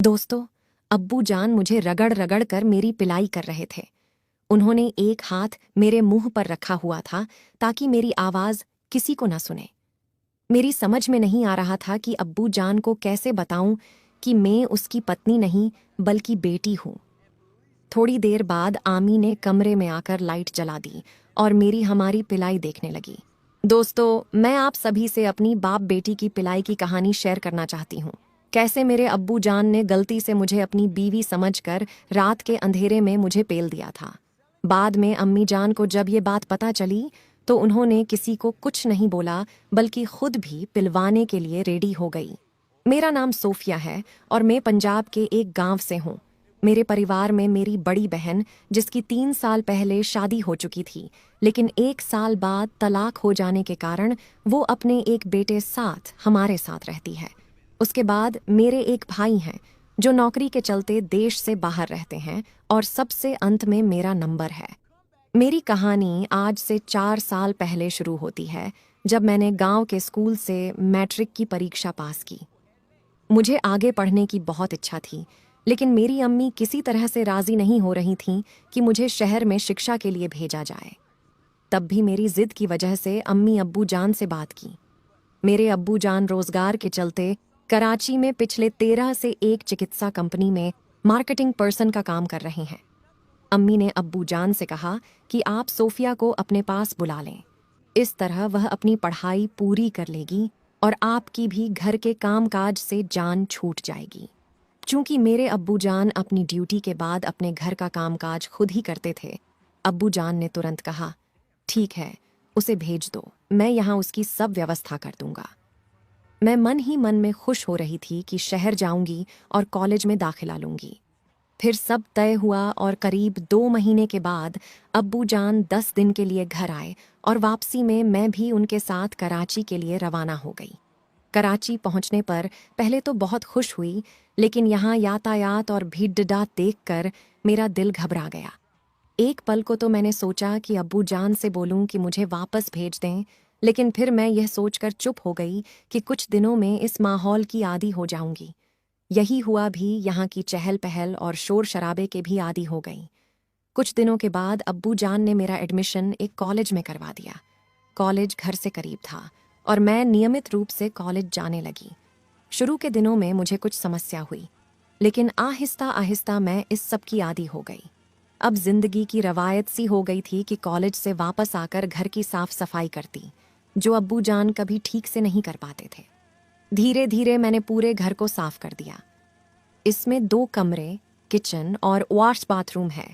दोस्तों, अब्बू जान मुझे रगड़ रगड़ कर मेरी पिलाई कर रहे थे। उन्होंने एक हाथ मेरे मुंह पर रखा हुआ था ताकि मेरी आवाज किसी को न सुने। मेरी समझ में नहीं आ रहा था कि अब्बू जान को कैसे बताऊं कि मैं उसकी पत्नी नहीं बल्कि बेटी हूं। थोड़ी देर बाद आमी ने कमरे में आकर लाइट जला दी और मेरी हमारी पिलाई देखने लगी। दोस्तों, मैं आप सभी से अपनी बाप बेटी की पिलाई की कहानी शेयर करना चाहती हूँ। कैसे मेरे अब्बू जान ने गलती से मुझे अपनी बीवी समझकर रात के अंधेरे में मुझे पेल दिया था। बाद में अम्मी जान को जब ये बात पता चली तो उन्होंने किसी को कुछ नहीं बोला बल्कि खुद भी पिलवाने के लिए रेडी हो गई। मेरा नाम सोफिया है और मैं पंजाब के एक गांव से हूँ। मेरे परिवार में मेरी बड़ी बहन, जिसकी 3 साल पहले शादी हो चुकी थी, लेकिन 1 साल बाद तलाक हो जाने के कारण वो अपने एक बेटे साथ हमारे साथ रहती है। उसके बाद मेरे एक भाई हैं जो नौकरी के चलते देश से बाहर रहते हैं और सबसे अंत में मेरा नंबर है। मेरी कहानी आज से 4 साल पहले शुरू होती है, जब मैंने गांव के स्कूल से मैट्रिक की परीक्षा पास की। मुझे आगे पढ़ने की बहुत इच्छा थी, लेकिन मेरी अम्मी किसी तरह से राजी नहीं हो रही थीं कि मुझे शहर में शिक्षा के लिए भेजा जाए। तब भी मेरी जिद की वजह से अम्मी अब्बू जान से बात की। मेरे अब्बू जान रोजगार के चलते कराची में पिछले 13 से एक चिकित्सा कंपनी में मार्केटिंग पर्सन का काम कर रहे हैं। अम्मी ने अब्बू जान से कहा कि आप सोफिया को अपने पास बुला लें। इस तरह वह अपनी पढ़ाई पूरी कर लेगी और आपकी भी घर के कामकाज से जान छूट जाएगी। चूंकि मेरे अब्बू जान अपनी ड्यूटी के बाद अपने घर का कामकाज खुद ही करते थे, अब्बू जान ने तुरंत कहा, ठीक है, उसे भेज दो, मैं यहाँ उसकी सब व्यवस्था कर दूंगा। मैं मन ही मन में खुश हो रही थी कि शहर जाऊंगी और कॉलेज में दाखिला लूंगी। फिर सब तय हुआ और करीब 2 महीने के बाद अब्बू जान 10 दिन के लिए घर आए और वापसी में मैं भी उनके साथ कराची के लिए रवाना हो गई। कराची पहुंचने पर पहले तो बहुत खुश हुई, लेकिन यहाँ यातायात और भीड़ देखकर मेरा दिल घबरा गया। एक पल को तो मैंने सोचा कि अब्बू जान से बोलूं कि मुझे वापस भेज दें, लेकिन फिर मैं यह सोचकर चुप हो गई कि कुछ दिनों में इस माहौल की आदी हो जाऊंगी। यही हुआ भी, यहाँ की चहल पहल और शोर शराबे के भी आदी हो गई। कुछ दिनों के बाद अब्बू जान ने मेरा एडमिशन एक कॉलेज में करवा दिया। कॉलेज घर से करीब था और मैं नियमित रूप से कॉलेज जाने लगी। शुरू के दिनों में मुझे कुछ समस्या हुई, लेकिन आहिस्ता आहिस्ता मैं इस सब की आदी हो गई। अब जिंदगी की रवायत सी हो गई थी कि कॉलेज से वापस आकर घर की साफ सफाई करती, जो अब्बू जान कभी ठीक से नहीं कर पाते थे। धीरे धीरे मैंने पूरे घर को साफ कर दिया। इसमें 2 कमरे, किचन और वॉश बाथरूम है।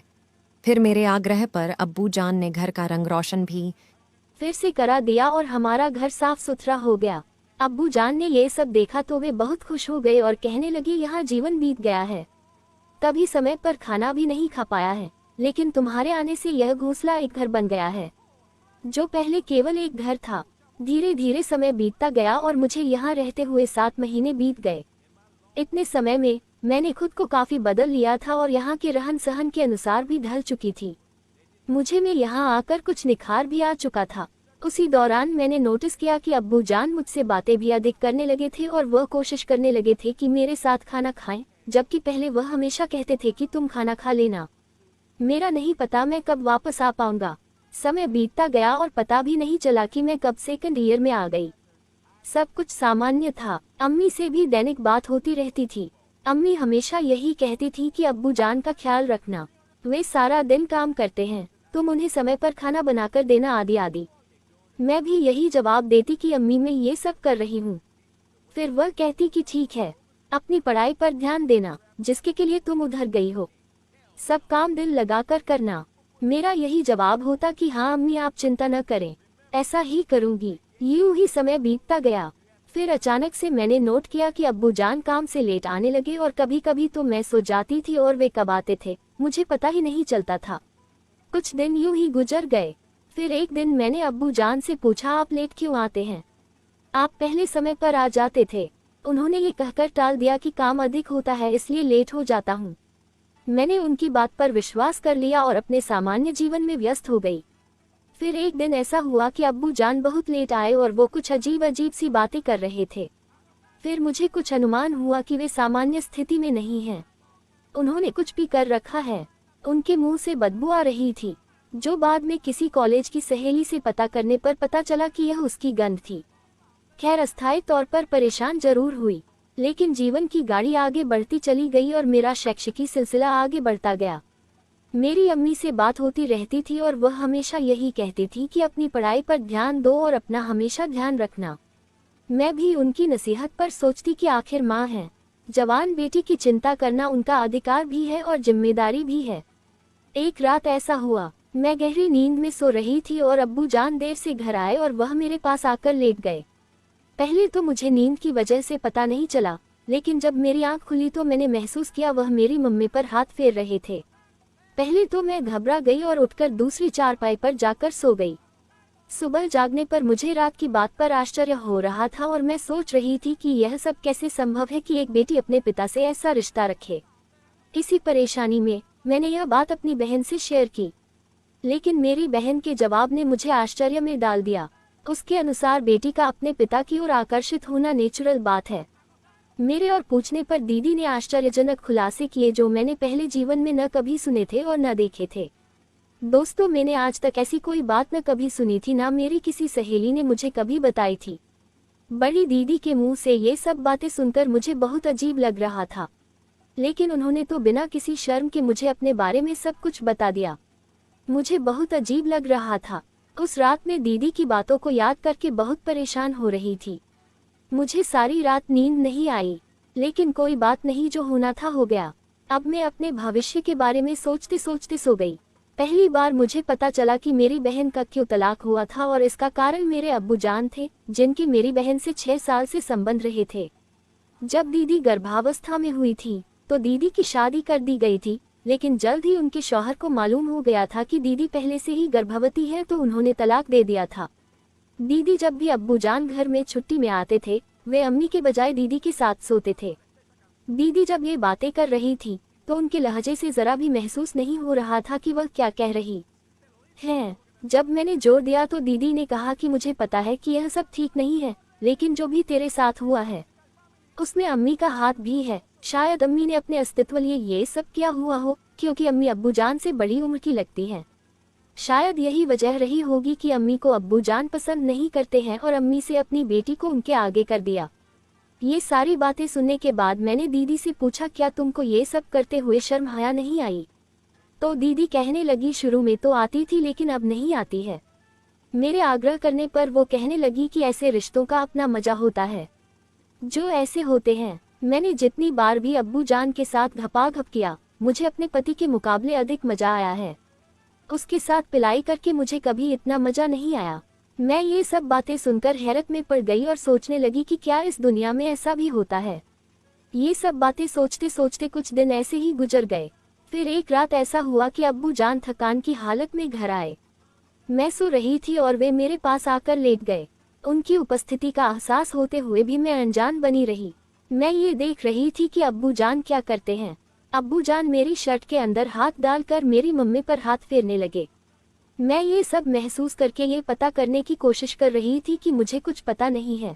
फिर मेरे आग्रह पर अब्बू जान ने घर का रंग रोशन भी फिर से करा दिया और हमारा घर साफ सुथरा हो गया। अब्बू जान ने ये सब देखा तो वे बहुत खुश हो गए और कहने लगे, यहाँ जीवन बीत गया है, कभी समय पर खाना भी नहीं खा पाया है, लेकिन तुम्हारे आने से यह घोंसला एक घर बन गया है, जो पहले केवल एक घर था। धीरे धीरे समय बीतता गया और मुझे यहाँ रहते हुए 7 महीने बीत गए। इतने समय में मैंने खुद को काफी बदल लिया था और यहाँ के रहन सहन के अनुसार भी ढल चुकी थी। मुझे में यहाँ आकर कुछ निखार भी आ चुका था। उसी दौरान मैंने नोटिस किया कि अब्बू जान मुझसे बातें भी अधिक करने लगे थे और वह कोशिश करने लगे थे कि मेरे साथ खाना खाएं, जबकि पहले वह हमेशा कहते थे कि तुम खाना खा लेना, मेरा नहीं पता मैं कब वापस आ पाऊंगा। समय बीतता गया और पता भी नहीं चला कि मैं कब सेकंड ईयर में आ गई। सब कुछ सामान्य था। अम्मी से भी दैनिक बात होती रहती थी। अम्मी हमेशा यही कहती थी कि अब्बू जान का ख्याल रखना, वे सारा दिन काम करते हैं, तुम उन्हें समय पर खाना बनाकर देना, आदि आदि। मैं भी यही जवाब देती कि अम्मी मैं ये सब कर रही हूँ। फिर वह कहती कि ठीक है, अपनी पढ़ाई पर ध्यान देना, जिसके के लिए तुम उधर गई हो, सब काम दिल लगाकर करना। मेरा यही जवाब होता कि हाँ अम्मी, आप चिंता न करें, ऐसा ही करूँगी। यूं ही समय बीतता गया। फिर अचानक से मैंने नोट किया कि अब्बू जान काम से लेट आने लगे और कभी कभी तो मैं सो जाती थी और वे कब आते थे मुझे पता ही नहीं चलता था। कुछ दिन यूं ही गुजर गए। फिर एक दिन मैंने अब्बू जान से पूछा, आप लेट क्यों आते हैं, आप पहले समय पर आ जाते थे। उन्होंने ये कहकर टाल दिया कि काम अधिक होता है इसलिए लेट हो जाता हूँ। मैंने उनकी बात पर विश्वास कर लिया और अपने सामान्य जीवन में व्यस्त हो गई। फिर एक दिन ऐसा हुआ कि अब्बू जान बहुत लेट आए और वो कुछ अजीब अजीब सी बातें कर रहे थे। फिर मुझे कुछ अनुमान हुआ कि वे सामान्य स्थिति में नहीं हैं। उन्होंने कुछ भी कर रखा है। उनके मुंह से बदबू आ रही थी, जो बाद में किसी कॉलेज की सहेली से पता करने पर पता चला कि यह उसकी गंध थी। खैर, अस्थायी तौर पर परेशान जरूर हुई, लेकिन जीवन की गाड़ी आगे बढ़ती चली गई और मेरा शैक्षिकी सिलसिला आगे बढ़ता गया। मेरी अम्मी से बात होती रहती थी और वह हमेशा यही कहती थी कि अपनी पढ़ाई पर ध्यान दो और अपना हमेशा ध्यान रखना। मैं भी उनकी नसीहत पर सोचती कि आखिर माँ है, जवान बेटी की चिंता करना उनका अधिकार भी है और जिम्मेदारी भी है। एक रात ऐसा हुआ, मैं गहरी नींद में सो रही थी और अब्बू जान देर से घर आए और वह मेरे पास आकर लेट गए। पहले तो मुझे नींद की वजह से पता नहीं चला, लेकिन जब मेरी आंख खुली तो मैंने महसूस किया वह मेरी मम्मी पर हाथ फेर रहे थे। पहले तो मैं घबरा गई और उठकर दूसरी चारपाई पर जाकर सो गई। सुबह जागने पर मुझे रात की बात पर आश्चर्य हो रहा था और मैं सोच रही थी कि यह सब कैसे संभव है कि एक बेटी अपने पिता से ऐसा रिश्ता रखे। इसी परेशानी में मैंने यह बात अपनी बहन से शेयर की, लेकिन मेरी बहन के जवाब ने मुझे आश्चर्य में डाल दिया। उसके अनुसार बेटी का अपने पिता की ओर आकर्षित होना नेचुरल बात है। मेरे और पूछने पर दीदी ने आश्चर्यजनक खुलासे किए जो मैंने पहले जीवन में न कभी सुने थे और न देखे थे। दोस्तों, मैंने आज तक ऐसी कोई बात न कभी सुनी थी, ना मेरी किसी सहेली ने मुझे कभी बताई थी। बड़ी दीदी के मुंह से ये सब बातें सुनकर मुझे बहुत अजीब लग रहा था, लेकिन उन्होंने तो बिना किसी शर्म के मुझे अपने बारे में सब कुछ बता दिया। मुझे बहुत अजीब लग रहा था। उस रात में दीदी की बातों को याद करके बहुत परेशान हो रही थी। मुझे सारी रात नींद नहीं आई, लेकिन कोई बात नहीं, जो होना था हो गया। अब मैं अपने भविष्य के बारे में सोचते सोचते सो गई। पहली बार मुझे पता चला कि मेरी बहन का क्यों तलाक हुआ था और इसका कारण मेरे अब्बू जान थे, जिनके मेरी बहन से 6 साल से संबंध रहे थे। जब दीदी गर्भावस्था में हुई थी तो दीदी की शादी कर दी गई थी, लेकिन जल्द ही उनके शौहर को मालूम हो गया था कि दीदी पहले से ही गर्भवती है, तो उन्होंने तलाक दे दिया था। दीदी जब भी अब्बू जान घर में छुट्टी में आते थे, वे अम्मी के बजाय दीदी के साथ सोते थे। दीदी जब ये बातें कर रही थी तो उनके लहजे से जरा भी महसूस नहीं हो रहा था कि वह क्या कह रही है। जब मैंने जोर दिया तो दीदी ने कहा कि मुझे पता है कि यह सब ठीक नहीं है, लेकिन जो भी तेरे साथ हुआ है उसमें अम्मी का हाथ भी है। शायद अम्मी ने अपने अस्तित्व लिए ये सब किया हुआ हो, क्योंकि अम्मी अब्बू जान से बड़ी उम्र की लगती हैं। शायद यही वजह रही होगी कि अम्मी को अब्बू जान पसंद नहीं करते हैं और अम्मी से अपनी बेटी को उनके आगे कर दिया। ये सारी बातें सुनने के बाद मैंने दीदी से पूछा, क्या तुमको ये सब करते हुए शर्म हया नहीं आई? तो दीदी कहने लगी, शुरू में तो आती थी लेकिन अब नहीं आती है। मेरे आग्रह करने पर वो कहने लगी कि ऐसे रिश्तों का अपना मजा होता है जो ऐसे होते हैं। मैंने जितनी बार भी अब्बू जान के साथ घपाघप किया, मुझे अपने पति के मुकाबले अधिक मजा आया है। उसके साथ पिलाई करके मुझे कभी इतना मजा नहीं आया। मैं ये सब बातें सुनकर हैरत में पड़ गई और सोचने लगी कि क्या इस दुनिया में ऐसा भी होता है। ये सब बातें सोचते सोचते कुछ दिन ऐसे ही गुजर गए। फिर एक रात ऐसा हुआ कि अब्बू जान थकान की हालत में घर आए। मैं सो रही थी और वे मेरे पास आकर लेट गए। उनकी उपस्थिति का एहसास होते हुए भी मैं अनजान बनी रही। मैं ये देख रही थी कि अब्बू जान क्या करते हैं। अब्बू जान मेरी शर्ट के अंदर हाथ डालकर मेरी मम्मी पर हाथ फेरने लगे। मैं ये सब महसूस करके ये पता करने की कोशिश कर रही थी कि मुझे कुछ पता नहीं है।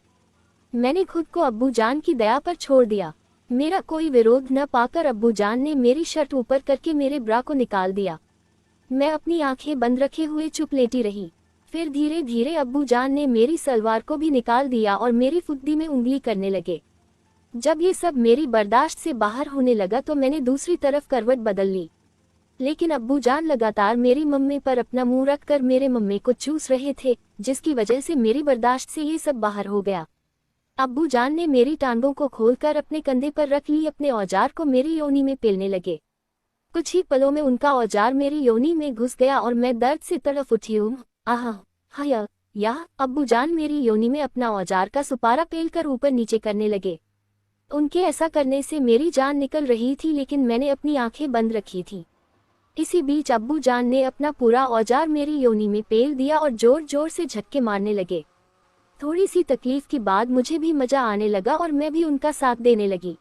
मैंने खुद को अब्बू जान की दया पर छोड़ दिया। मेरा कोई विरोध न पाकर अब्बू जान ने मेरी शर्ट ऊपर करके मेरे ब्रा को निकाल दिया। मैं अपनी आंखें बंद रखे हुए चुप लेटी रही। फिर धीरे धीरे अब्बू जान ने मेरी सलवार को भी निकाल दिया और मेरी फुद्दी में उंगली करने लगे। जब ये सब मेरी बर्दाश्त से बाहर होने लगा तो मैंने दूसरी तरफ करवट बदल ली, लेकिन अब्बू जान लगातार मेरी मम्मी पर अपना मुंह रखकर मेरे मम्मी को चूस रहे थे, जिसकी वजह से मेरी बर्दाश्त से ये सब बाहर हो गया। अब्बू जान ने मेरी टांगों को खोलकर अपने कंधे पर रख ली, अपने औजार को मेरी योनी में पेलने लगे। कुछ ही पलों में उनका औजार मेरी योनी में घुस गया और मैं दर्द से तड़फ उठी हूँ। आहा हाया या अब्बू जान मेरी योनी में अपना औजार का सुपारा पेलकर ऊपर नीचे करने लगे। उनके ऐसा करने से मेरी जान निकल रही थी, लेकिन मैंने अपनी आंखें बंद रखी थी। इसी बीच अब्बू जान ने अपना पूरा औजार मेरी योनी में पेल दिया और जोर जोर से झटके मारने लगे। थोड़ी सी तकलीफ के बाद मुझे भी मजा आने लगा और मैं भी उनका साथ देने लगी।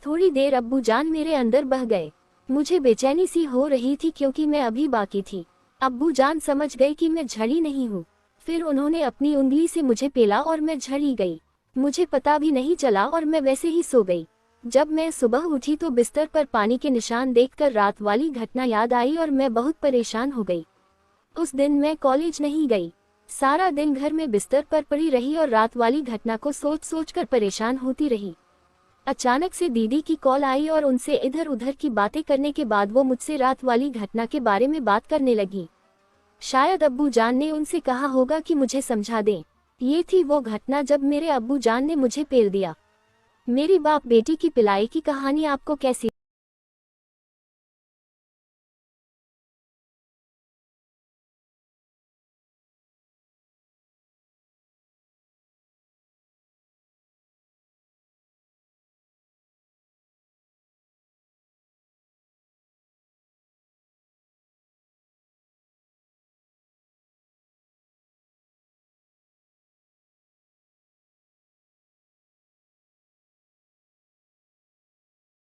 थोड़ी देर अब्बू जान मेरे अंदर बह गए। मुझे बेचैनी सी हो रही थी क्योंकि मैं अभी बाकी थी। अब्बू जान समझ गए कि मैं झड़ी नहीं हूँ। फिर उन्होंने अपनी उंगली से मुझे पेला और मैं झड़ी गई। मुझे पता भी नहीं चला और मैं वैसे ही सो गई। जब मैं सुबह उठी तो बिस्तर पर पानी के निशान देखकर रात वाली घटना याद आई और मैं बहुत परेशान हो गई। उस दिन मैं कॉलेज नहीं गई। सारा दिन घर में बिस्तर पर पड़ी रही और रात वाली घटना को सोच सोच कर परेशान होती रही। अचानक से दीदी की कॉल आई और उनसे इधर उधर की बातें करने के बाद वो मुझसे रात वाली घटना के बारे में बात करने लगी। शायद अब्बू जान ने उनसे कहा होगा कि मुझे समझा दें। ये थी वो घटना जब मेरे अब्बू जान ने मुझे पेल दिया। मेरी बाप बेटी की पिलाई की कहानी आपको कैसी